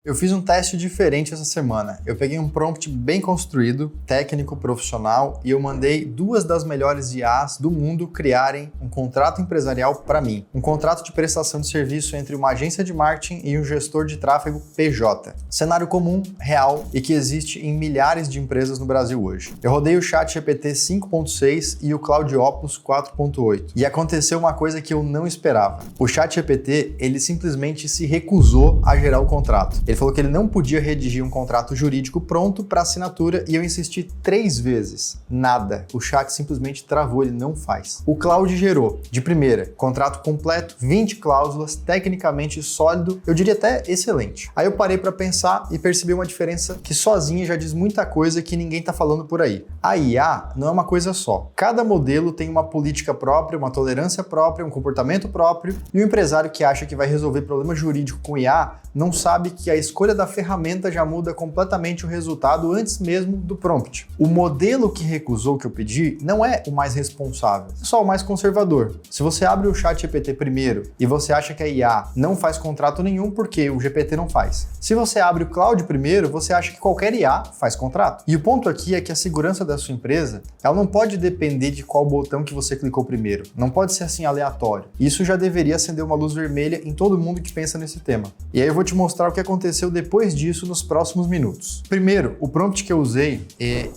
Eu fiz um teste diferente essa semana. Eu peguei um prompt bem construído, técnico, profissional, e eu mandei duas das melhores IAs do mundo criarem um contrato empresarial para mim. Um contrato de prestação de serviço entre uma agência de marketing e um gestor de tráfego PJ. Cenário comum, real e que existe em milhares de empresas no Brasil hoje. Eu rodei o ChatGPT 5.6 e o Claude Opus 4.8. E aconteceu uma coisa que eu não esperava. O ChatGPT, ele simplesmente se recusou a gerar o contrato. Ele falou que ele não podia redigir um contrato jurídico pronto para assinatura e eu insisti 3 vezes. Nada. O chat simplesmente travou, ele não faz. O Claude gerou, de primeira, contrato completo, 20 cláusulas, tecnicamente sólido, eu diria até excelente. Aí eu parei para pensar e percebi uma diferença que sozinha já diz muita coisa que ninguém tá falando por aí. A IA não é uma coisa só. Cada modelo tem uma política própria, uma tolerância própria, um comportamento próprio, e o empresário que acha que vai resolver problema jurídico com IA não sabe que a escolha da ferramenta já muda completamente o resultado antes mesmo do prompt. O modelo que recusou o que eu pedi não é o mais responsável, é só o mais conservador. Se você abre o ChatGPT primeiro e você acha que a IA não faz contrato nenhum porque o GPT não faz. Se você abre o Claude primeiro, você acha que qualquer IA faz contrato. E o ponto aqui é que a segurança da sua empresa, ela não pode depender de qual botão que você clicou primeiro. Não pode ser assim aleatório. Isso já deveria acender uma luz vermelha em todo mundo que pensa nesse tema. E aí eu vou te mostrar o que aconteceu depois disso nos próximos minutos. Primeiro, o prompt que eu usei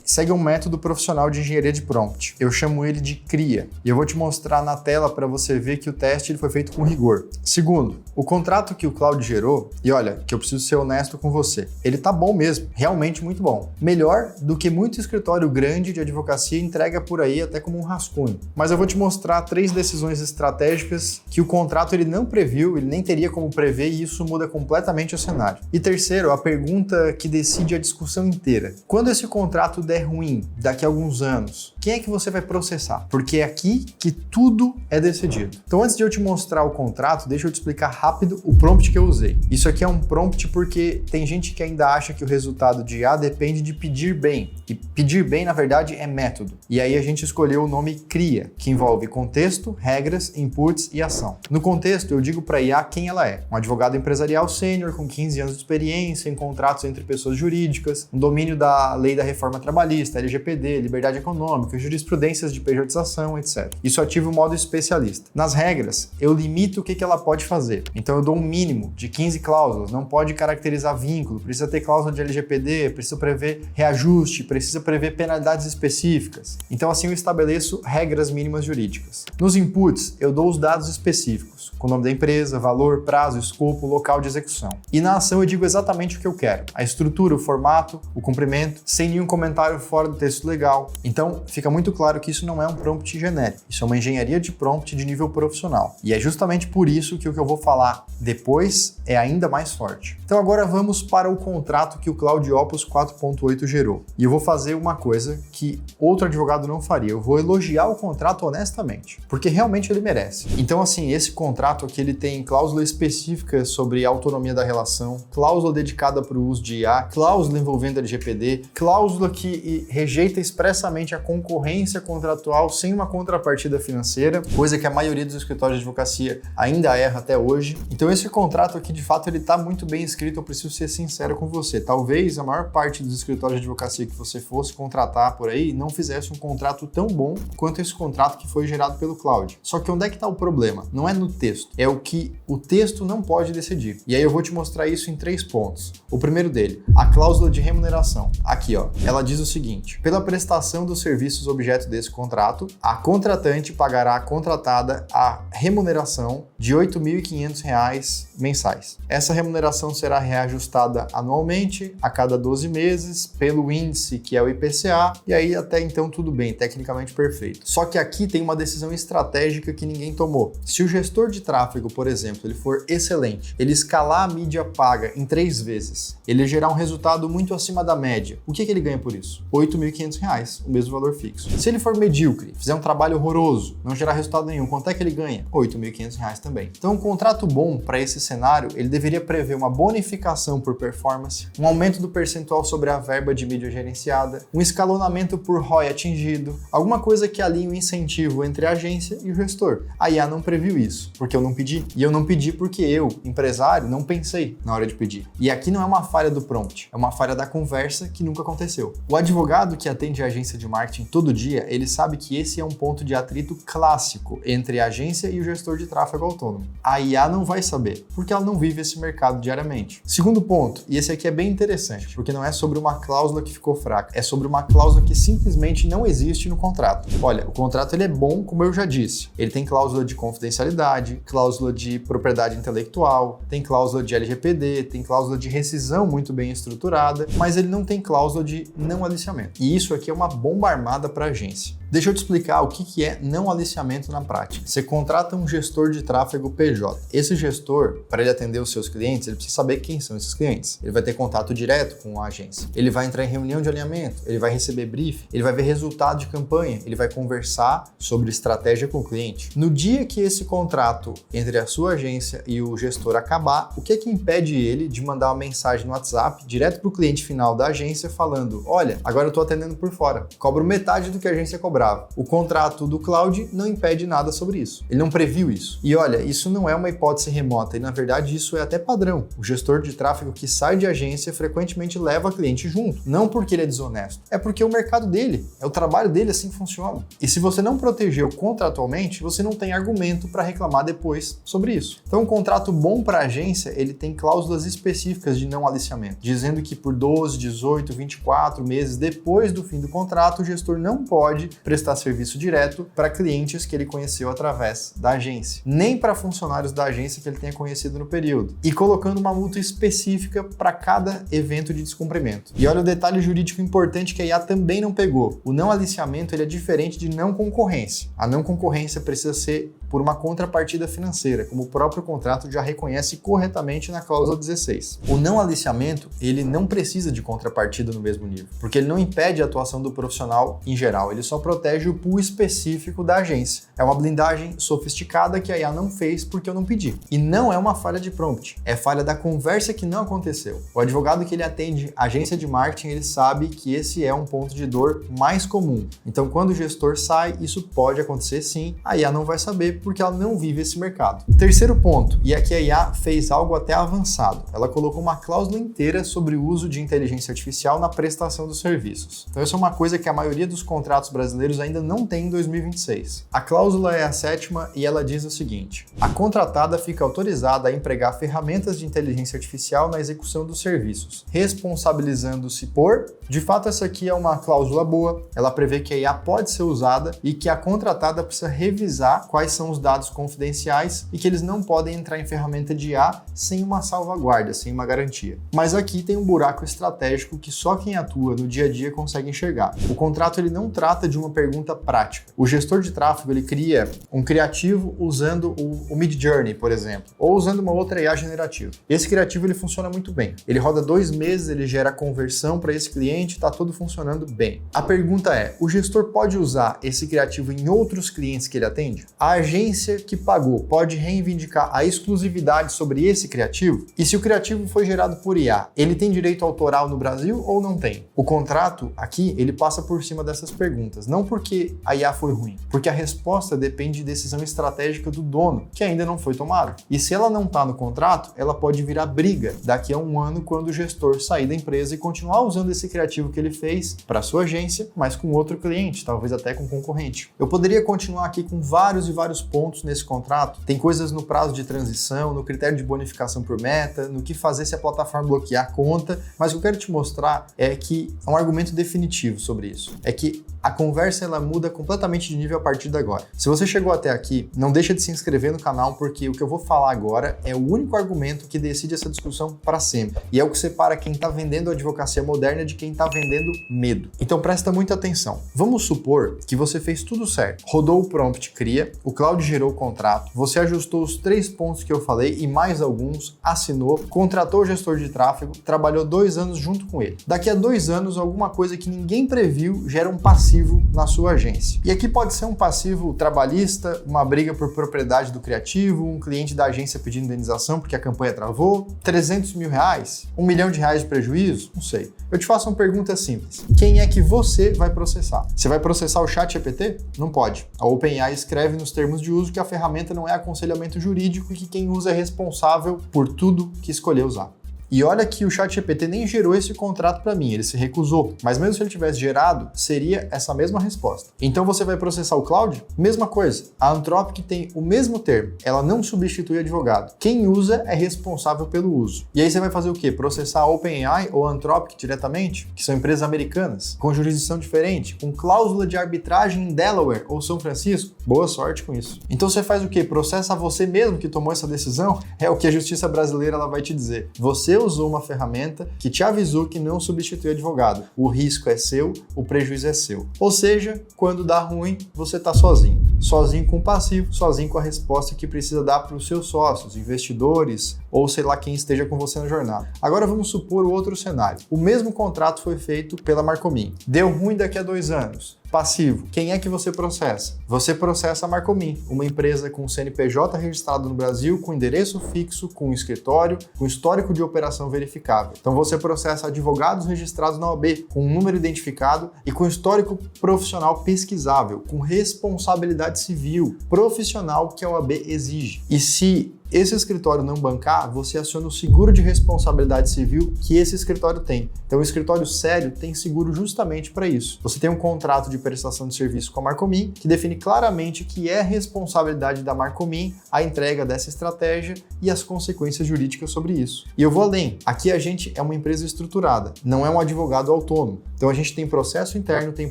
segue um método profissional de engenharia de prompt. Eu chamo ele de CRIA. E eu vou te mostrar na tela para você ver que o teste ele foi feito com rigor. Segundo, o contrato que o Claude gerou, e olha, que eu preciso ser honesto com você, ele tá bom mesmo, realmente muito bom. Melhor do que muito escritório grande de advocacia entrega por aí até como um rascunho. Mas eu vou te mostrar 3 decisões estratégicas que o contrato ele não previu, ele nem teria como prever e isso muda completamente o cenário. E terceiro, a pergunta que decide a discussão inteira. Quando esse contrato der ruim daqui a alguns anos, quem é que você vai processar? Porque é aqui que tudo é decidido. Então antes de eu te mostrar o contrato, deixa eu te explicar rápido o prompt que eu usei. Isso aqui é um prompt porque tem gente que ainda acha que o resultado de IA depende de pedir bem. E pedir bem, na verdade, é método. E aí a gente escolheu o nome CRIA, que envolve contexto, regras, inputs e ação. No contexto, eu digo para a IA quem ela é. Um advogado empresarial sênior com 15 anos de experiência em contratos entre pessoas jurídicas, um domínio da lei da reforma trabalhista, LGPD, liberdade econômica, jurisprudências de pejotização, etc. Isso ativa o modo especialista. Nas regras, eu limito o que ela pode fazer. Então eu dou um mínimo de 15 cláusulas, não pode caracterizar vínculo, precisa ter cláusula de LGPD, precisa prever reajuste, precisa prever penalidades específicas. Então assim eu estabeleço regras mínimas jurídicas. Nos inputs, eu dou os dados específicos, com o nome da empresa, valor, prazo, escopo, local de execução. E na ação eu digo exatamente o que eu quero. A estrutura, o formato, o comprimento, sem nenhum comentário fora do texto legal. Então fica muito claro que isso não é um prompt genérico. Isso é uma engenharia de prompt de nível profissional. E é justamente por isso que o que eu vou falar depois é ainda mais forte. Então agora vamos para o contrato que o Claude Opus 4.8 gerou. E eu vou fazer uma coisa que outro advogado não faria. Eu vou elogiar o contrato honestamente, porque realmente ele merece. Então assim, esse contrato aqui ele tem cláusula específica sobre a autonomia da relação, cláusula dedicada para o uso de IA, cláusula envolvendo LGPD, cláusula que rejeita expressamente a concorrência contratual sem uma contrapartida financeira, coisa que a maioria dos escritórios de advocacia ainda erra até hoje. Então esse contrato aqui, de fato, ele está muito bem escrito, eu preciso ser sincero com você. Talvez a maior parte dos escritórios de advocacia que você fosse contratar por aí não fizesse um contrato tão bom quanto esse contrato que foi gerado pelo Claude. Só que onde é que está o problema? Não é no texto, é o que o texto não pode decidir. E aí eu vou te mostrar isso em 3 pontos. O primeiro dele, a cláusula de remuneração. Aqui, ó, ela diz o seguinte: pela prestação dos serviços objeto desse contrato, a contratante pagará à contratada a remuneração de R$ 8.500 mensais. Essa remuneração será reajustada anualmente, a cada 12 meses, pelo índice que é o IPCA, e aí até então tudo bem, tecnicamente perfeito. Só que aqui tem uma decisão estratégica que ninguém tomou. Se o gestor de tráfego, por exemplo, ele for excelente, ele escalar a mídia paga em 3 vezes, ele gerar um resultado muito acima da média, o que ele ganha por isso? R$ 8.500, o mesmo valor fixo. Se ele for medíocre, fizer um trabalho horroroso, não gerar resultado nenhum, quanto é que ele ganha? R$ 8.500 também. Então um contrato bom para esse cenário, ele deveria prever uma bonificação por performance, um aumento do percentual sobre a verba de mídia gerenciada, um escalonamento por ROI atingido, alguma coisa que alinhe o incentivo entre a agência e o gestor. A IA não previu isso, porque eu não pedi. E eu não pedi porque eu, empresário, não pensei na hora de pedir. pedir. E aqui não é uma falha do prompt, é uma falha da conversa que nunca aconteceu. O advogado que atende a agência de marketing todo dia, ele sabe que esse é um ponto de atrito clássico entre a agência e o gestor de tráfego autônomo. A IA não vai saber, porque ela não vive esse mercado diariamente. Segundo ponto, e esse aqui é bem interessante, porque não é sobre uma cláusula que ficou fraca, é sobre uma cláusula que simplesmente não existe no contrato. Olha, o contrato ele é bom, como eu já disse. Ele tem cláusula de confidencialidade, cláusula de propriedade intelectual, tem cláusula de LGPD, tem cláusula de rescisão muito bem estruturada, mas ele não tem cláusula de não aliciamento. E isso aqui é uma bomba armada para a agência. Deixa eu te explicar o que é não aliciamento na prática. Você contrata um gestor de tráfego PJ. Esse gestor, para ele atender os seus clientes, ele precisa saber quem são esses clientes. Ele vai ter contato direto com a agência. Ele vai entrar em reunião de alinhamento, ele vai receber brief, ele vai ver resultado de campanha, ele vai conversar sobre estratégia com o cliente. No dia que esse contrato entre a sua agência e o gestor acabar, o que é que impede ele de mandar uma mensagem no WhatsApp direto para o cliente final da agência falando: olha, agora eu estou atendendo por fora, cobro metade do que a agência cobrava. O contrato do Cloud não impede nada sobre isso. Ele não previu isso. E olha, isso não é uma hipótese remota e na verdade isso é até padrão. O gestor de tráfego que sai de agência frequentemente leva cliente junto. Não porque ele é desonesto, é porque é o mercado dele, é o trabalho dele, assim funciona. E se você não protegeu contratualmente, você não tem argumento para reclamar depois sobre isso. Então, um contrato bom para a agência, ele tem cláusulas específicas de não aliciamento, dizendo que por 12, 18, 24 meses depois do fim do contrato, o gestor não pode prestar serviço direto para clientes que ele conheceu através da agência, nem para funcionários da agência que ele tenha conhecido no período, e colocando uma multa específica para cada evento de descumprimento. E olha o detalhe jurídico importante que a IA também não pegou. O não aliciamento ele é diferente de não concorrência. A não concorrência precisa ser por uma contrapartida financeira, como o próprio contrato já reconhece corretamente na cláusula 16. O não aliciamento, ele não precisa de contrapartida no mesmo nível, porque ele não impede a atuação do profissional em geral, ele só protege o pool específico da agência. É uma blindagem sofisticada que a IA não fez porque eu não pedi. E não é uma falha de prompt, é falha da conversa que não aconteceu. O advogado que ele atende agência de marketing, ele sabe que esse é um ponto de dor mais comum. Então, quando o gestor sai, isso pode acontecer sim, a IA não vai saber porque ela não vive esse mercado. Terceiro ponto, e aqui a IA fez algo até avançado. Ela colocou uma cláusula inteira sobre o uso de inteligência artificial na prestação dos serviços. Então, isso é uma coisa que a maioria dos contratos brasileiros ainda não tem em 2026. A cláusula é a 7ª e ela diz o seguinte: a contratada fica autorizada a empregar ferramentas de inteligência artificial na execução dos serviços, responsabilizando-se por... De fato, essa aqui é uma cláusula boa, ela prevê que a IA pode ser usada e que a contratada precisa revisar quais são os dados confidenciais e que eles não podem entrar em ferramenta de IA sem uma salvaguarda, sem uma garantia. Mas aqui tem um buraco estratégico que só quem atua no dia a dia consegue enxergar. O contrato ele não trata de uma pergunta prática. O gestor de tráfego ele cria um criativo usando o Midjourney, por exemplo, ou usando uma outra IA generativa. Esse criativo ele funciona muito bem. Ele roda 2 meses, ele gera conversão para esse cliente, está tudo funcionando bem. A pergunta é: o gestor pode usar esse criativo em outros clientes que ele atende? A agência que pagou pode reivindicar a exclusividade sobre esse criativo? E se o criativo foi gerado por IA, ele tem direito autoral no Brasil ou não tem? O contrato aqui, ele passa por cima dessas perguntas, não porque a IA foi ruim, porque a resposta depende de decisão estratégica do dono, que ainda não foi tomada. E se ela não está no contrato, ela pode virar briga daqui a um ano quando o gestor sair da empresa e continuar usando esse criativo que ele fez para sua agência, mas com outro cliente, talvez até com concorrente. Eu poderia continuar aqui com vários e vários pontos nesse contrato. Tem coisas no prazo de transição, no critério de bonificação por meta, no que fazer se a plataforma bloquear a conta, mas o que eu quero te mostrar é que é um argumento definitivo sobre isso. É que a conversa ela muda completamente de nível a partir de agora. Se você chegou até aqui, não deixa de se inscrever no canal, porque o que eu vou falar agora é o único argumento que decide essa discussão para sempre. E é o que separa quem está vendendo a advocacia moderna de quem está vendendo medo. Então presta muita atenção. Vamos supor que você fez tudo certo. Rodou o prompt cria, o Cloud gerou o contrato, você ajustou os 3 pontos que eu falei e mais alguns, assinou, contratou o gestor de tráfego, trabalhou 2 anos junto com ele. Daqui a 2 anos, alguma coisa que ninguém previu gera um passivo na sua agência. E aqui pode ser um passivo trabalhista, uma briga por propriedade do criativo, um cliente da agência pedindo indenização porque a campanha travou, 300 mil reais, R$1 milhão de prejuízo, não sei. Eu te faço uma pergunta simples. Quem é que você vai processar? Você vai processar o ChatGPT? Não pode. A OpenAI escreve nos termos de uso que a ferramenta não é aconselhamento jurídico e que quem usa é responsável por tudo que escolher usar. E olha que o ChatGPT nem gerou esse contrato para mim, ele se recusou. Mas mesmo se ele tivesse gerado, seria essa mesma resposta. Então você vai processar o Claude? Mesma coisa. A Anthropic tem o mesmo termo. Ela não substitui advogado. Quem usa é responsável pelo uso. E aí você vai fazer o quê? Processar a OpenAI ou a Anthropic diretamente? Que são empresas americanas, com jurisdição diferente, com cláusula de arbitragem em Delaware ou São Francisco? Boa sorte com isso. Então você faz o quê? Processa você mesmo que tomou essa decisão? É o que a justiça brasileira ela vai te dizer. Você usou uma ferramenta que te avisou que não substitui advogado. O risco é seu, o prejuízo é seu. Ou seja, quando dá ruim, você está sozinho. Sozinho com o passivo, sozinho com a resposta que precisa dar para os seus sócios, investidores ou sei lá quem esteja com você na jornada. Agora vamos supor o outro cenário. O mesmo contrato foi feito pela Marcomin. Deu ruim daqui a 2 anos. Passivo. Quem é que você processa? Você processa a Marcomin, uma empresa com CNPJ registrado no Brasil, com endereço fixo, com escritório, com histórico de operação verificável. Então você processa advogados registrados na OAB, com um número identificado e com histórico profissional pesquisável, com responsabilidade civil profissional que a OAB exige. E se esse escritório não bancar, você aciona o seguro de responsabilidade civil que esse escritório tem. Então, o escritório sério tem seguro justamente para isso. Você tem um contrato de prestação de serviço com a Marcomin, que define claramente que é responsabilidade da Marcomin a entrega dessa estratégia e as consequências jurídicas sobre isso. E eu vou além. Aqui a gente é uma empresa estruturada, não é um advogado autônomo. Então, a gente tem processo interno, tem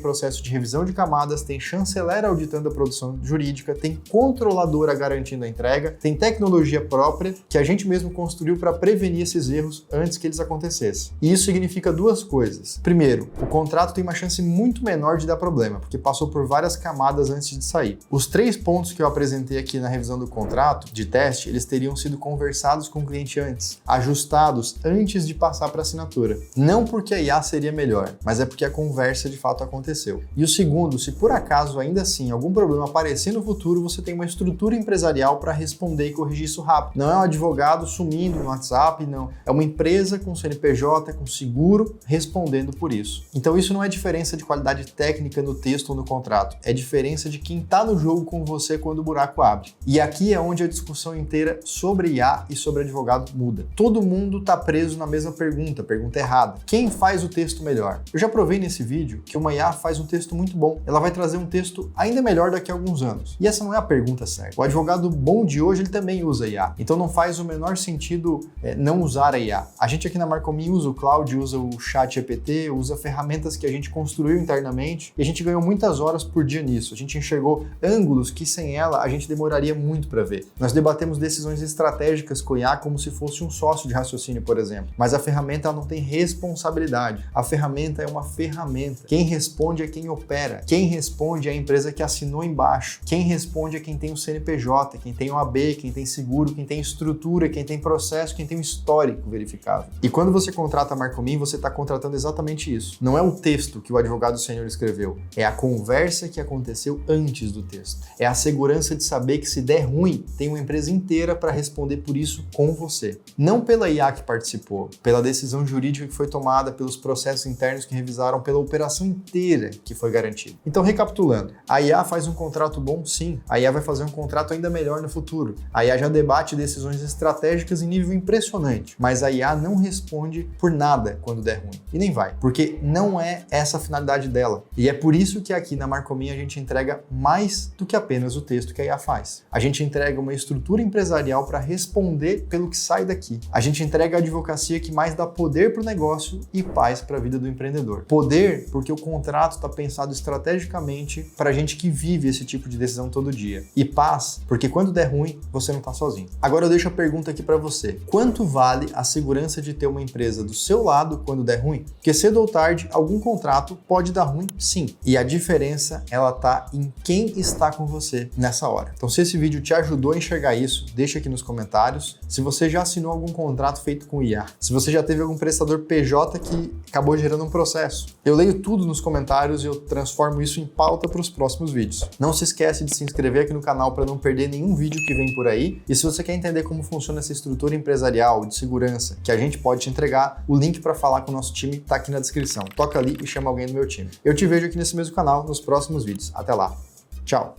processo de revisão de camadas, tem chanceler auditando a produção jurídica, tem controladora garantindo a entrega, tem tecnologia própria que a gente mesmo construiu para prevenir esses erros antes que eles acontecessem. E isso significa 2 coisas. Primeiro, o contrato tem uma chance muito menor de dar problema, porque passou por várias camadas antes de sair. Os 3 pontos que eu apresentei aqui na revisão do contrato de teste, eles teriam sido conversados com o cliente antes, ajustados antes de passar para assinatura. Não porque a IA seria melhor, mas é porque a conversa de fato aconteceu. E o segundo, se por acaso ainda assim algum problema aparecer no futuro, você tem uma estrutura empresarial para responder e corrigir isso rápido. Não é um advogado sumindo no WhatsApp, não. É uma empresa com CNPJ, com seguro, respondendo por isso. Então isso não é diferença de qualidade técnica no texto ou no contrato. É diferença de quem está no jogo com você quando o buraco abre. E aqui é onde a discussão inteira sobre IA e sobre advogado muda. Todo mundo está preso na mesma pergunta errada. Quem faz o texto melhor? Eu já provei nesse vídeo que uma IA faz um texto muito bom. Ela vai trazer um texto ainda melhor daqui a alguns anos. E essa não é a pergunta certa. O advogado bom de hoje, ele também usa IA. Então não faz o menor sentido não usar a IA. A gente aqui na Marcomin usa o Cloud, usa o ChatGPT, usa ferramentas que a gente construiu internamente e a gente ganhou muitas horas por dia nisso. A gente enxergou ângulos que sem ela a gente demoraria muito para ver. Nós debatemos decisões estratégicas com a IA como se fosse um sócio de raciocínio, por exemplo. Mas a ferramenta ela não tem responsabilidade. A ferramenta é uma ferramenta. Quem responde é quem opera. Quem responde é a empresa que assinou embaixo. Quem responde é quem tem o CNPJ, quem tem o AB, quem tem seguro, quem tem estrutura, quem tem processo, quem tem um histórico verificável. E quando você contrata a Marcomin, você está contratando exatamente isso. Não é o texto que o advogado sênior escreveu, é a conversa que aconteceu antes do texto. É a segurança de saber que se der ruim, tem uma empresa inteira para responder por isso com você. Não pela IA que participou, pela decisão jurídica que foi tomada, pelos processos internos que revisaram, pela operação inteira que foi garantida. Então, recapitulando, a IA faz um contrato bom? Sim. A IA vai fazer um contrato ainda melhor no futuro. A IA já debate decisões estratégicas em nível impressionante, mas a IA não responde por nada quando der ruim. E nem vai, porque não é essa a finalidade dela. E é por isso que aqui na Marcomin a gente entrega mais do que apenas o texto que a IA faz. A gente entrega uma estrutura empresarial para responder pelo que sai daqui. A gente entrega a advocacia que mais dá poder para o negócio e paz para a vida do empreendedor. Poder porque o contrato está pensado estrategicamente para a gente que vive esse tipo de decisão todo dia. E paz porque quando der ruim, você não está sozinho. Agora eu deixo a pergunta aqui para você. Quanto vale a segurança de ter uma empresa do seu lado quando der ruim? Porque cedo ou tarde, algum contrato pode dar ruim, sim. E a diferença, ela tá em quem está com você nessa hora. Então, se esse vídeo te ajudou a enxergar isso, deixa aqui nos comentários. Se você já assinou algum contrato feito com IA, se você já teve algum prestador PJ que acabou gerando um processo. Eu leio tudo nos comentários e eu transformo isso em pauta para os próximos vídeos. Não se esquece de se inscrever aqui no canal para não perder nenhum vídeo que vem por aí. E se você quer entender como funciona essa estrutura empresarial de segurança que a gente pode te entregar, o link para falar com o nosso time está aqui na descrição. Toca ali e chama alguém do meu time. Eu te vejo aqui nesse mesmo canal nos próximos vídeos. Até lá. Tchau.